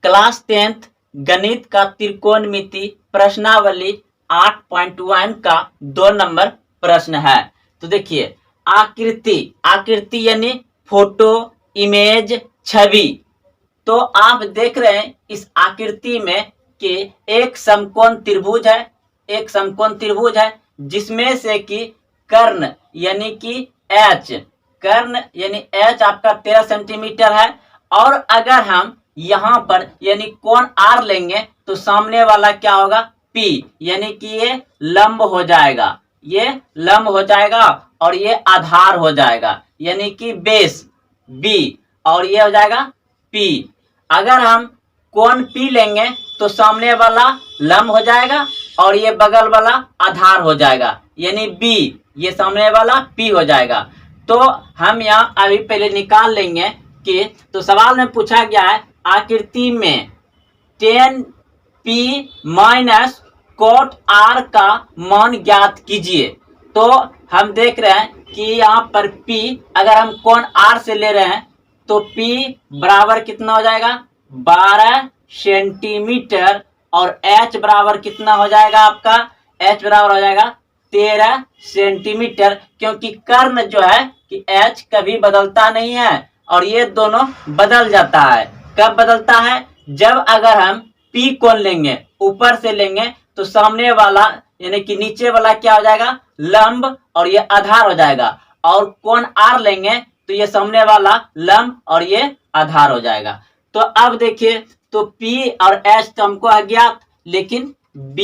Class 10th गणित का त्रिकोणमिति प्रश्नावली 8.1 का 2 नंबर प्रश्न है। तो देखिए, आकृति यानी फोटो, इमेज, छवि। तो आप देख रहे हैं इस आकृति में कि एक समकोण त्रिभुज है जिसमें से कि कर्ण यानी कि एच आपका 13 सेंटीमीटर है। और अगर हम यहाँ पर यानी कोण आर लेंगे तो सामने वाला क्या होगा, पी, यानी कि ये लंब हो जाएगा और ये आधार हो जाएगा यानी कि बेस बी, और ये हो जाएगा पी। अगर हम कोण पी लेंगे तो सामने वाला लंब हो जाएगा और ये बगल वाला आधार हो जाएगा यानी बी, ये सामने वाला पी हो जाएगा। तो हम यहाँ अभी पहले निकाल लेंगे कि, तो सवाल में पूछा गया है आकृति में tan p minus cot r का मान ज्ञात कीजिए। तो हम देख रहे हैं कि यहाँ पर p अगर हम कोण r से ले रहे हैं तो p बराबर कितना हो जाएगा, 12 सेंटीमीटर, और h बराबर कितना हो जाएगा आपका, h बराबर हो जाएगा 13 सेंटीमीटर, क्योंकि कर्ण जो है कि h कभी बदलता नहीं है और ये दोनों बदल जाता है। कब बदलता है, जब अगर हम P कोण लेंगे, ऊपर से लेंगे तो सामने वाला यानी कि नीचे वाला क्या हो जाएगा, लंब, और ये आधार हो जाएगा। और कोण R लेंगे तो ये सामने वाला लंब और ये आधार हो जाएगा। तो अब देखिए, तो P और H तो हमको अज्ञात, लेकिन B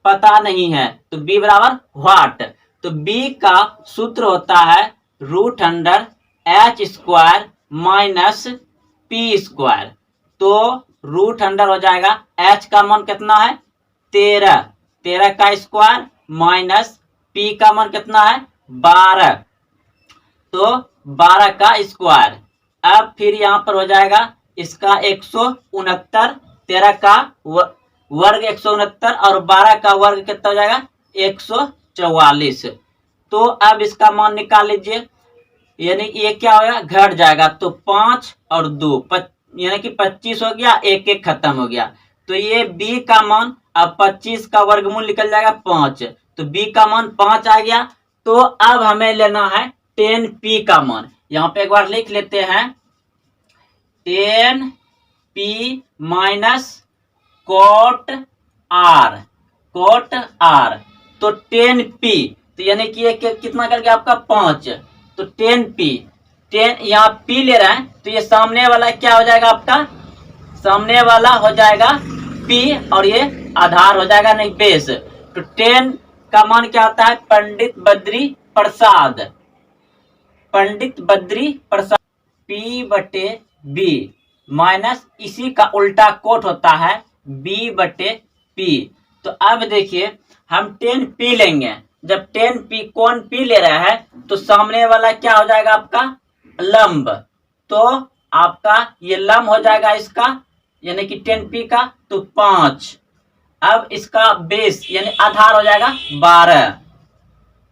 पता नहीं है, तो B बराबर व्हाट। तो B का सूत्र होता है √h² माइनस P स्क्वायर। तो √अंडर हो जाएगा, h का मान कितना है 13 का स्क्वायर माइनस P का मान कितना है 12, तो 12 का स्क्वायर। अब फिर यहाँ पर हो जाएगा इसका 169, 13 का वर्ग 169 और 12 का वर्ग कितना हो जाएगा 144। तो अब इसका मान निकाल लीजिए, यानी ये क्या होगा, घट जाएगा। तो 5 और 2 यानी कि 25 हो गया, एक खत्म हो गया। तो ये b का मान, अब 25 का वर्गमूल निकल जाएगा 5, तो b का मान 5 आ गया। तो अब हमें लेना है tan p का मान। यहाँ पे एक बार लिख लेते हैं, tan p minus cot r। तो tan p, तो यानी कि ये कितना कर गया आपका 5, तो tan p, यहाँ p ले रहे हैं तो ये सामने वाला क्या हो जाएगा आपका, सामने वाला हो जाएगा p और ये आधार हो जाएगा नहीं बेस। तो tan का मान क्या होता है, पंडित बद्री प्रसाद p/b माइनस इसी का उल्टा कोट होता है b/p। तो अब देखिए, हम tan p लेंगे, जब tan p कोण p ले रहा है तो सामने वाला क्या हो जाएगा आपका लंब, तो आपका ये लंब हो जाएगा इसका यानी कि tan p का, तो 5। अब इसका बेस यानी आधार हो जाएगा 12,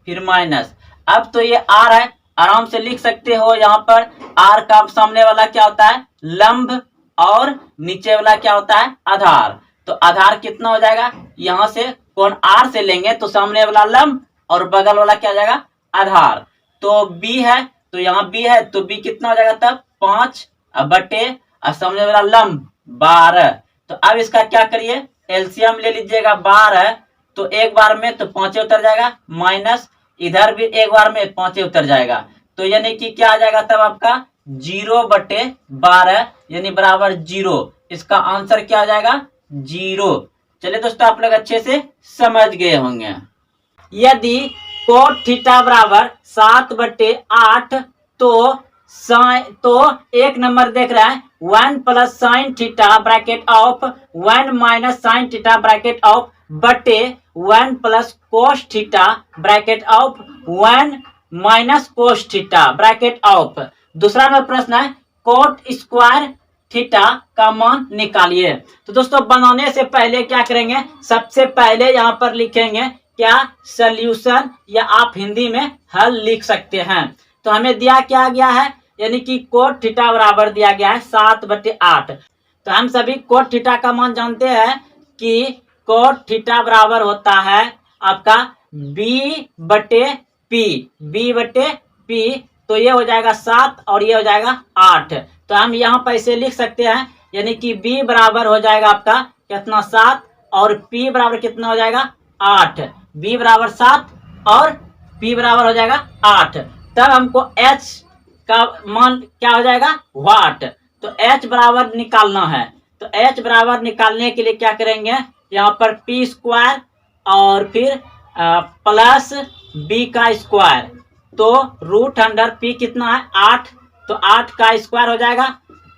फिर माइनस। अब तो ये r है, आराम से लिख सकते हो, यहाँ पर r का सामने वाला क्या होता है लंब और नीचे वाला क्या होता है आधार। तो आधार कितना हो जाएगा, यहाँ से कोण r से लेंगे तो सामने वाला लंब और बगल वाला क्या हो जाएगा आधार। तो b है, तो यहाँ b है, तो b कितना हो जाएगा तब 5 बटे और सामने वाला लंब 12। तो अब इसका क्या करिए, एलसीएम ले लीजिएगा 12, तो एक बार में तो 5 उतर जाएगा, माइनस इधर भी एक बार में 5 उतर जाएगा। तो यानी कि क्या आ जाएगा तब आपका 0/12 यानी बराबर 0। इसका आंसर क्या आ जाएगा 0। चलिए दोस्तों, आप लोग अच्छे से समझ गए होंगे। यदि cot थीटा बराबर 7/8, तो एक नंबर देख रहा है 1 + sin theta bracket of 1 - sin theta bracket of बटे 1 + cos theta bracket of 1 - cos theta bracket of. दूसरा नंबर प्रश्न है cot स्क्वायर थीटा का मान निकालिए। तो दोस्तों, बनाने से पहले क्या करेंगे, सबसे पहले यहाँ पर लिखेंगे क्या, सॉल्यूशन, या आप हिंदी में हल लिख सकते हैं। तो हमें दिया क्या गया है, यानी कि cot थीटा बराबर दिया गया है 7/8। तो हम सभी कोट थीटा का मान जानते हैं कि कोट थीटा बराबर होता है आपका b/p। तो ये हो जाएगा 7 और ये हो जाएगा 8। तो हम यहाँ पर इसे लिख सकते हैं, यानी कि b बराबर हो जाएगा आपका कितना 7 और p बराबर कितना हो जाएगा 8। b बराबर 7 और p बराबर हो जाएगा 8। तब हमको h का मान क्या हो जाएगा वाट। तो h बराबर निकालना है। तो h बराबर निकालने के लिए क्या करेंगे, यहाँ पर p² और फिर प्लस b का स्क्वायर। तो √p कितना है 8, तो 8 का स्क्वायर हो जाएगा।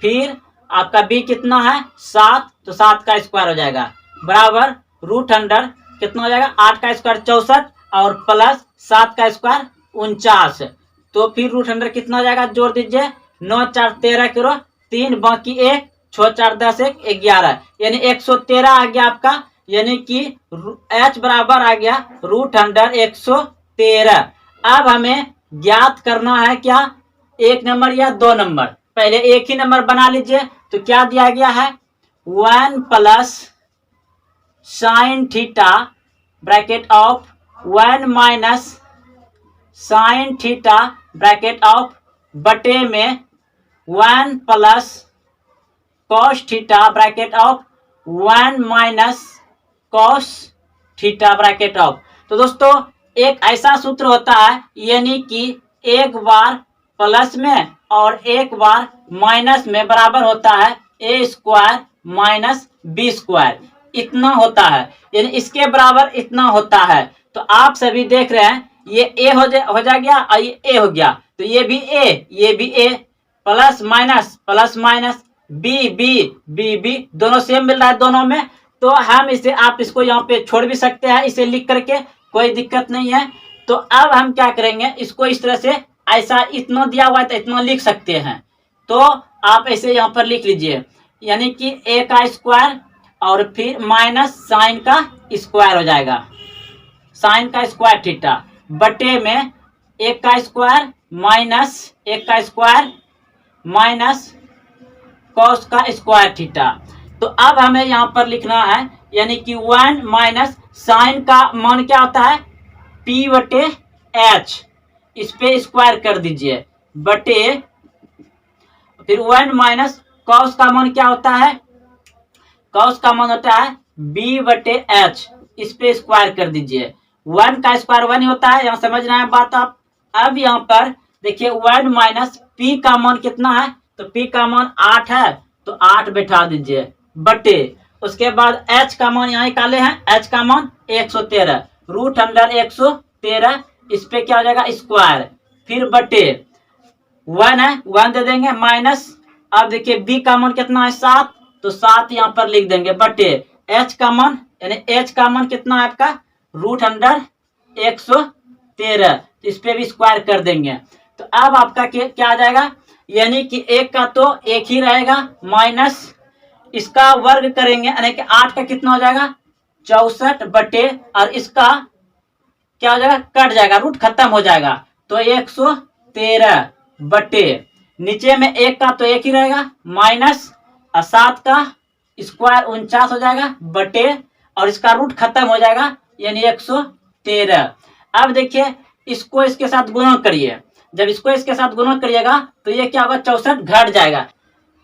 फिर आपका b कितना है 7, तो 7 का स्क्वायर हो जाएगा बराबर √100 कितना हो जाएगा 8 का स्क्वायर 64 और प्लस 7 का स्क्वायर 49। तो फिर √100 कितना हो जाएगा, जोड़ दीजिए 9 4 13 करो 3 बाकी 1 6 4 10 1 11, यानी 113 आ गया आपका, यानी कि h बराबर आ गया √100 113। अब हमें ज्ञात करना है क्या, 1 नंबर या 2 नंबर। पहले एक ही नंबर बना लीजिए। तो क्या दिया गया है 1 plus sine theta bracket of 1 minus sine theta bracket of बटे में 1 plus cos theta bracket of 1 minus cos theta bracket of. तो दोस्तों एक ऐसा सूत्र होता है, यानी कि एक बार प्लस में और एक बार माइनस में बराबर होता है a² माइनस b², इतना होता है, यानी इसके बराबर इतना होता है। तो आप सभी देख रहे हैं ये a हो जा गया और ये a हो गया, तो ये भी a ये भी a, प्लस माइनस b दोनों सेम मिल रहा है दोनों में। तो हम इसे आप इसको यहाँ पे छोड़ भी सकते हैं इसे लिख करके, कोई दिक्कत नहीं है। तो अब हम क्या करेंगे, इसको इस तरह से ऐसा इतना दिया हुआ है तो इतना लिख सकते हैं। तो आप ऐसे यहाँ पर लिख लीजिए, यानी कि a का स्क्वायर और फिर माइनस साइन का स्क्वायर हो जाएगा, साइन का स्क्वायर थीटा बटे में 1 का स्क्वायर माइनस 1 का स्क्वायर माइनस कॉस का स्क्वायर थीटा। तो अब हमें यहाँ पर लिखना है, यानी कि 1 माइनस साइन का मान क्या होता है p/h, इस पे स्क्वायर कर दीजिए बटे फिर 1 माइनस कॉस का मान क्या होता है, कॉस का मान होता है b/h, इस पे स्क्वायर कर दीजिए। 1 का स्क्वायर 1 ही होता है, यहाँ समझना है बात आप। अब यहाँ पर देखिए 1 माइनस p का मान कितना है, तो p का मान 8 है, तो 8 बैठा दीजिए बटे उसके बाद h का मान यहाँ निकाले हैं, h का मान 113 √100 113, इस पे क्या हो जाएगा स्क्वायर, फिर बटे 1 है 1 दे देंगे माइनस। अब देखिए b का मान कितना है 7, तो 7 यहाँ पर लिख देंगे बटे h का मान, यानी h का मान कितना है आपका √100 113, इस पे भी स्क्वायर कर देंगे। तो अब आपका क्या आ जाएगा, यानी कि एक का तो एक ही रहेगा माइनस इसका वर्ग करेंगे, यानी कि 8 का कितना हो जाएगा 64 बटे और इसका क्या हो जाएगा कट जाएगा, रूट खत्म हो जाएगा, तो 113 बटे नीचे में 1 का तो एक ही रहेगा माइनस 7 का स्क्वायर 49 हो जाएगा बटे और इसका रूट खत्म हो जाएगा, यानी 113। अब देखिए इसको इसके साथ गुणा करिए, जब इसको इसके साथ गुणा करिएगा तो ये क्या होगा 64 घट जाएगा।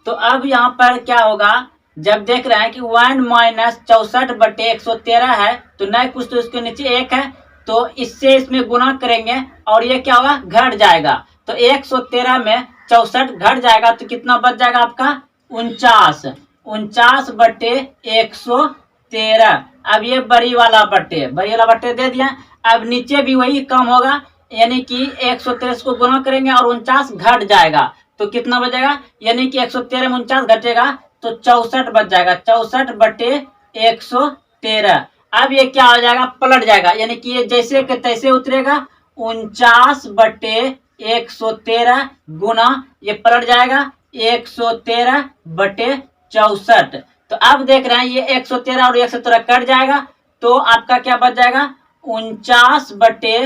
तो अब यहाँ पर क्या होगा, जब देख रहे हैं कि 1 माइनस 64 बटे 113 है, तो नहीं कुछ तो इसके नीचे 1 है, तो इससे इसमें गुणा करेंगे और ये क्या होगा घट जाएगा। तो 113 में 64 घट जाएगा तो कितना बच जाएगा आपका 49 बटे 113। अब ये बड़ी वाला बट्टे दे दिया। अब नीचे भी वही कम होगा, यानी कि 113 को गुना करेंगे और 49 घट जाएगा, तो कितना बचेगा, यानी कि 113 में 49 घटेगा तो 64 बच जाएगा, 64 बटे 113। अब ये क्या हो जाएगा पलट जाएगा, यानी कि ये जैसे के तैसे उतरेगा, 49 बटे 113 गुना ये पलट जाएगा 113 बटे 64। तो अब देख रहे हैं ये 113 और 113 कट जाएगा, तो आपका क्या बच जाएगा 49 बटे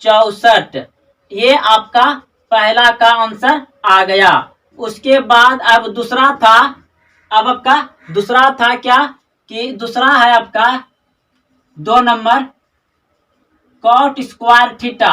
64। ये आपका पहला का आंसर आ गया। उसके बाद अब दूसरा था अब आपका दूसरा था क्या कि दूसरा है आपका 2 number cot square theta.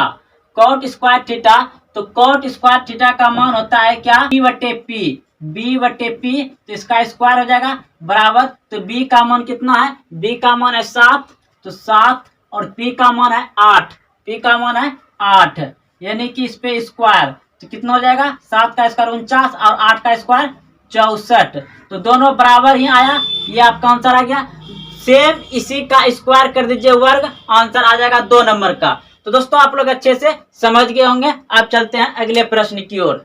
Cot square theta, तो कॉट स्क्वायर थीटा का मान होता है क्या, बी बटे पी, तो इसका स्क्वायर हो जाएगा बराबर, तो बी का मान कितना है, बी का मान है 7, तो 7 और पी का मान है 8, यानी कि इस पे स्क्वायर तो कितना हो जाएगा, 7 का स्क्वायर 49 और 8 का स्क्वायर 64, तो दोनों बराबर ही आया, ये आपका आंसर आ गया। सेम इसी का स्क्वायर कर दीजिए वर्ग, आंसर आ जाएगा 2 नंबर का। तो दोस्तों आप लोग अच्छे से समझ गए होंगे। अब चलते हैं अगले प्रश्न की ओर।